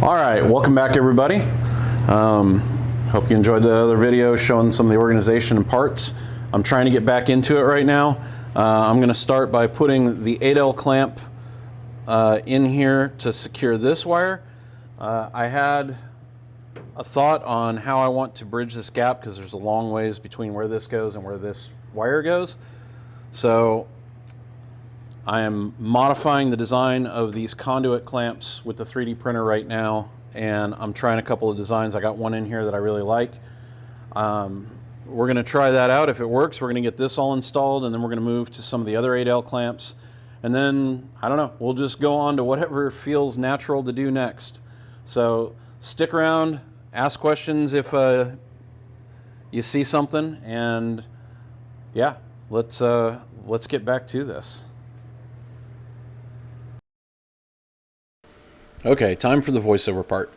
All right, welcome back everybody. Hope you enjoyed the other video showing some of the organization and parts. I'm trying to get back into it right now. I'm going to start by putting the Adel clamp in here to secure this wire. I had a thought on how I want to bridge this gap because there's a long ways between where this goes and where this wire goes. So I am modifying the design of these conduit clamps with the 3D printer right now, and I'm trying a couple of designs. I got one in here that I really like. We're going to try that out. If it works, we're going to get this all installed, and then we're going to move to some of the other Adel clamps. And then, I don't know, we'll just go on to whatever feels natural to do next. So stick around, ask questions if you see something, and yeah, let's get back to this. Okay, time for the voiceover part.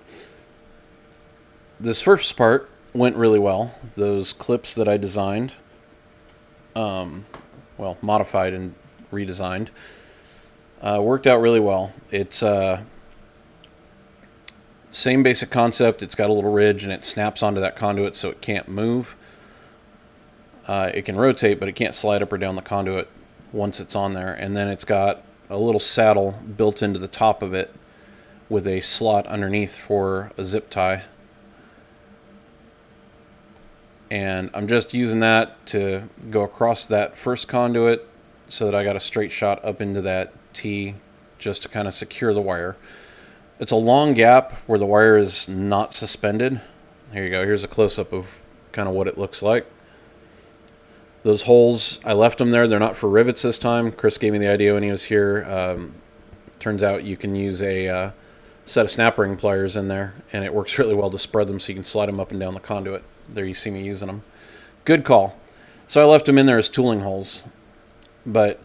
This first part went really well. Those clips that I designed, well, modified and redesigned, worked out really well. It's same basic concept. It's got a little ridge and it snaps onto that conduit so it can't move. It can rotate, but it can't slide up or down the conduit once it's on there. And then it's got a little saddle built into the top of it with a slot underneath for a zip tie. And I'm just using that to go across that first conduit so that I got a straight shot up into that T just to kind of secure the wire. It's a long gap where the wire is not suspended. Here you go. Here's a close-up of kind of what it looks like. Those holes, I left them there. They're not for rivets this time. Chris gave me the idea when he was here. Turns out you can use a set of snap ring pliers in there, and it works really well to spread them so you can slide them up and down the conduit. There you see me using them. Good call. So I left them in there as tooling holes. But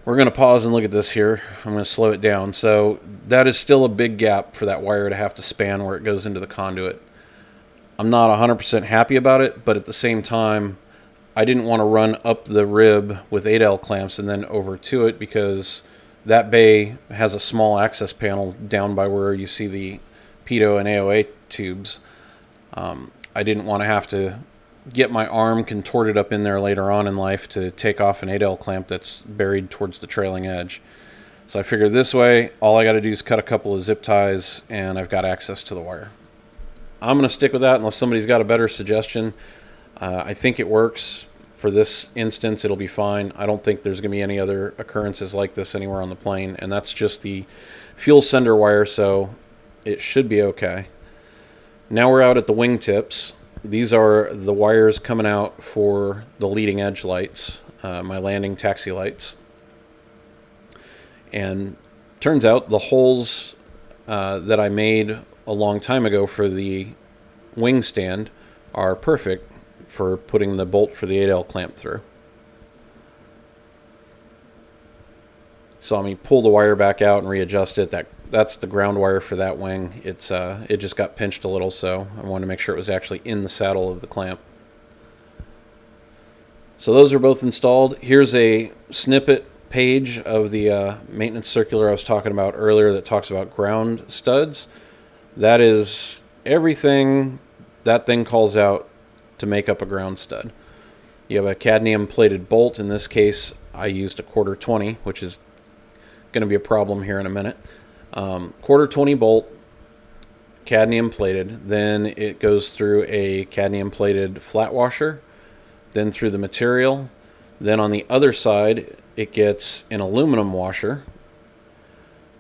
we're going to pause and look at this here. I'm going to slow it down. So that is still a big gap for that wire to have to span where it goes into the conduit. I'm not 100% happy about it, but at the same time, I didn't want to run up the rib with Adel clamps and then over to it because that bay has a small access panel down by where you see the pitot and AOA tubes. I didn't want to have to get my arm contorted up in there later on in life to take off an Adel clamp that's buried towards the trailing edge. So I figured this way, all I got to do is cut a couple of zip ties and I've got access to the wire. I'm going to stick with that unless somebody's got a better suggestion. I think it works. For this instance, it'll be fine. I don't think there's going to be any other occurrences like this anywhere on the plane, and that's just the fuel sender wire, so it should be okay. Now we're out at the wingtips. These are the wires coming out for the leading edge lights, my landing taxi lights. And turns out the holes that I made a long time ago for the wing stand are perfect for putting the bolt for the Adel clamp through. Saw me pull the wire back out and readjust it. That's the ground wire for that wing. It just got pinched a little, so I wanted to make sure it was actually in the saddle of the clamp. So those are both installed. Here's a snippet page of the maintenance circular I was talking about earlier that talks about ground studs. That is everything that thing calls out to make up a ground stud. You have a cadmium plated bolt. In this case, I used a 1/4-20, which is going to be a problem here in a minute. 1/4-20 bolt, cadmium plated. Then it goes through a cadmium plated flat washer, then through the material. Then on the other side, it gets an aluminum washer.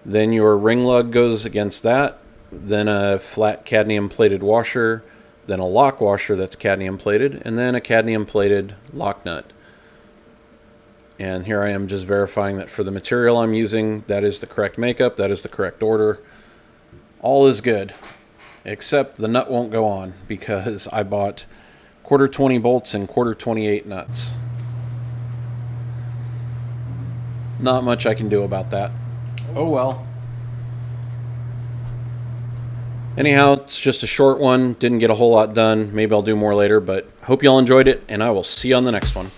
Then your ring lug goes against that. Then a flat cadmium plated washer. Then a lock washer that's cadmium plated, and then a cadmium plated lock nut. And here I am just verifying that for the material I'm using, that is the correct makeup, that is the correct order. All is good, except the nut won't go on because I bought 1/4-20 bolts and 1/4-28 nuts. Not much I can do about that. Oh well. Anyhow, it's just a short one. Didn't get a whole lot done. Maybe I'll do more later, but hope y'all enjoyed it, and I will see you on the next one.